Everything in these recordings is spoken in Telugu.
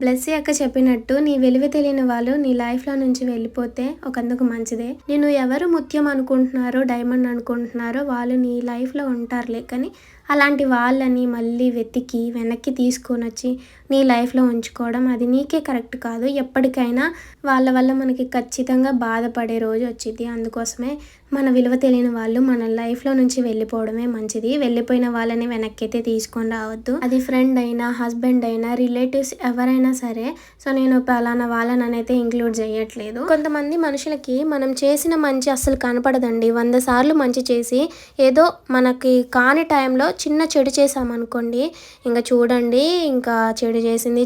బ్లెస్సీ అక్క చెప్పినట్టు నీ విలువ తెలియని వాళ్ళు నీ లైఫ్లో నుంచి వెళ్ళిపోతే ఒకందుకు మంచిదే. నేను ఎవరు ముత్యం అనుకుంటున్నారో డైమండ్ అనుకుంటున్నారో వాళ్ళు నీ లైఫ్లో ఉంటారులే, కానీ అలాంటి వాళ్ళని మళ్ళీ వెతికి వెనక్కి తీసుకొని వచ్చి నీ లైఫ్లో ఉంచుకోవడం అది నీకే కరెక్ట్ కాదు. ఎప్పటికైనా వాళ్ళ వల్ల మనకి ఖచ్చితంగా బాధపడే రోజు వచ్చింది. అందుకోసమే మన విలువ తెలియని వాళ్ళు మన లైఫ్లో నుంచి వెళ్ళిపోవడమే మంచిది. వెళ్ళిపోయిన వాళ్ళని వెనక్కి అయితే తీసుకొని రావద్దు. అది ఫ్రెండ్ అయినా హస్బెండ్ అయినా రిలేటివ్స్ ఎవరైనా సరే. సో నేను పలానా వాళ్ళని అయితే ఇంక్లూడ్ చేయట్లేదు. కొంతమంది మనుషులకి మనం చేసిన మంచి అస్సలు కనపడదండి. 100 సార్లు మంచి చేసి ఏదో మనకి కాని టైంలో చిన్న చెడు చేసామనుకోండి, ఇంకా చూడండి ఇంకా చెడు చేసింది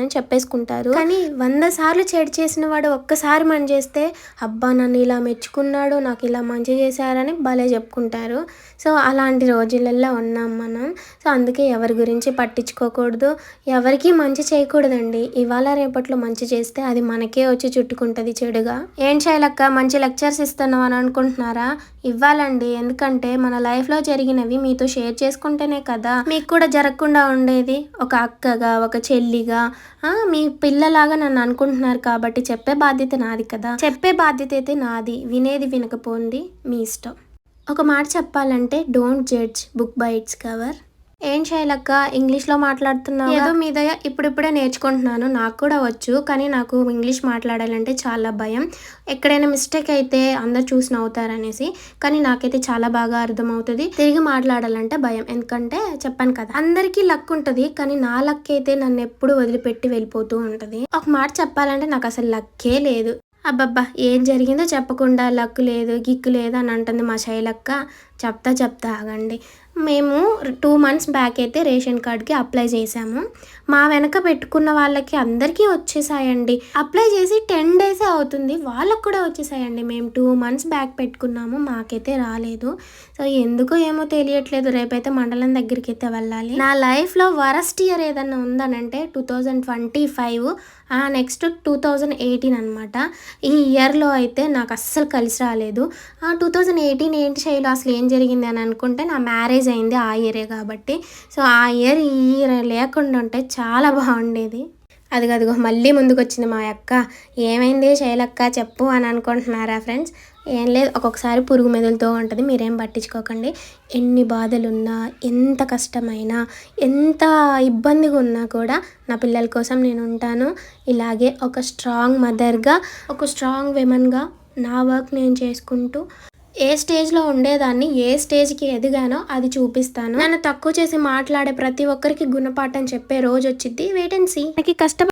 అని చెప్పేసుకుంటారు. కానీ 100 సార్లు చెడు చేసిన వాడు ఒక్కసారి మనం చేస్తే అబ్బా నన్ను ఇలా మెచ్చుకున్నాడు, నాకు ఇలా మంచి చేశారని భలే చెప్పుకుంటారు. సో అలాంటి రోజులలో ఉన్నాం మనం. సో అందుకే ఎవరి గురించి పట్టించుకోకూడదు, ఎవరికి మంచి చేయకూడదండి. ఇవాళ రేపట్లో మంచి చేస్తే అది మనకే వచ్చి చుట్టుకుంటుంది చెడుగా. ఏం చేయాలక్క మంచి లెక్చర్స్ ఇస్తున్నావు అని అనుకుంటున్నారా? ఇవ్వాలండి. ఎందుకంటే మన లైఫ్లో జరిగినవి మీతో షేర్ చేసుకుంటేనే కదా మీకు కూడా జరగకుండా ఉండేది. ఒక అక్కగా ఒక చెల్లిగా మీ పిల్లలాగా నన్ను అనుకుంటున్నారు కాబట్టి చెప్పే బాధ్యత నాది కదా. చెప్పే బాధ్యత అయితే నాది, వినేది వినకపోండి మీ ఇష్టం. ఒక మాట చెప్పాలంటే don't judge book by its cover. ఏం చేయాలక్క ఇంగ్లీష్లో మాట్లాడుతున్నావు? ఏదో మీద ఇప్పుడిప్పుడే నేర్చుకుంటున్నాను, నాకు కూడా వచ్చు, కానీ నాకు ఇంగ్లీష్ మాట్లాడాలంటే చాలా భయం. ఎక్కడైనా మిస్టేక్ అయితే అందరు చూసి నవ్వుతారనేసి, కానీ నాకైతే చాలా బాగా అర్థమవుతుంది. తిరిగి మాట్లాడాలంటే భయం, ఎందుకంటే చెప్పాను కదా అందరికీ లక్ ఉంటుంది, కానీ నా లక్ అయితే నన్ను ఎప్పుడు వదిలిపెట్టి వెళ్ళిపోతూ ఉంటుంది. ఒక మాట చెప్పాలంటే నాకు అసలు లక్కే లేదు. అబ్బబ్బా ఏం జరిగిందో చెప్పకుండా లక్కు లేదు గిక్కు లేదు అని అంటుంది మా శైలక్క. చెప్తా ఆగండి. మేము 2 months బ్యాక్ అయితే రేషన్ కార్డ్కి అప్లై చేసాము. మా వెనక పెట్టుకున్న వాళ్ళకి అందరికీ వచ్చేసాయండి. అప్లై చేసి 10 days అవుతుంది, వాళ్ళకు కూడా వచ్చేసాయండి. మేము 2 months బ్యాక్ పెట్టుకున్నాము, మాకైతే రాలేదు. సో ఎందుకో ఏమో తెలియట్లేదు. రేపైతే మండలం దగ్గరికి అయితే వెళ్ళాలి. నా లైఫ్లో వరస్ట్ ఇయర్ ఏదన్నా ఉందనంటే 2025, నెక్స్ట్ 2018 అనమాట. ఈ ఇయర్లో అయితే నాకు అస్సలు కలిసి రాలేదు. 2018 ఏంటి శైలు అసలు ఏం జరిగింది అని అనుకుంటే, నా మ్యారేజ్ అయింది ఆ ఇయరే కాబట్టి. సో ఆ ఇయర్ ఈ ఇయర్ లేకుండా ఉంటే చాలా బాగుండేది. అదిగో మళ్ళీ ముందుకు వచ్చింది మా అక్క. ఏమైంది శైలక్క చెప్పు అని అనుకుంటున్నారా ఫ్రెండ్స్? ఏం లేదు, ఒక్కొక్కసారి పురుగు మెదులుతూ ఉంటుంది, మీరేం పట్టించుకోకండి. ఎన్ని బాధలున్నా, ఎంత కష్టమైనా, ఎంత ఇబ్బందిగా ఉన్నా కూడా నా పిల్లల కోసం నేను ఉంటాను. ఇలాగే ఒక స్ట్రాంగ్ మదర్గా, ఒక స్ట్రాంగ్ విమెన్గా నా వర్క్ నేను చేసుకుంటూ ఏ స్టేజ్లో ఉండేదాన్ని ఏ స్టేజ్కి ఎదిగానో అది చూపిస్తాను. నన్ను తక్కువ చేసి మాట్లాడే ప్రతి ఒక్కరికి గుణపాఠం చెప్పే రోజు వచ్చింది. Wait and see. నాకు కష్టపడి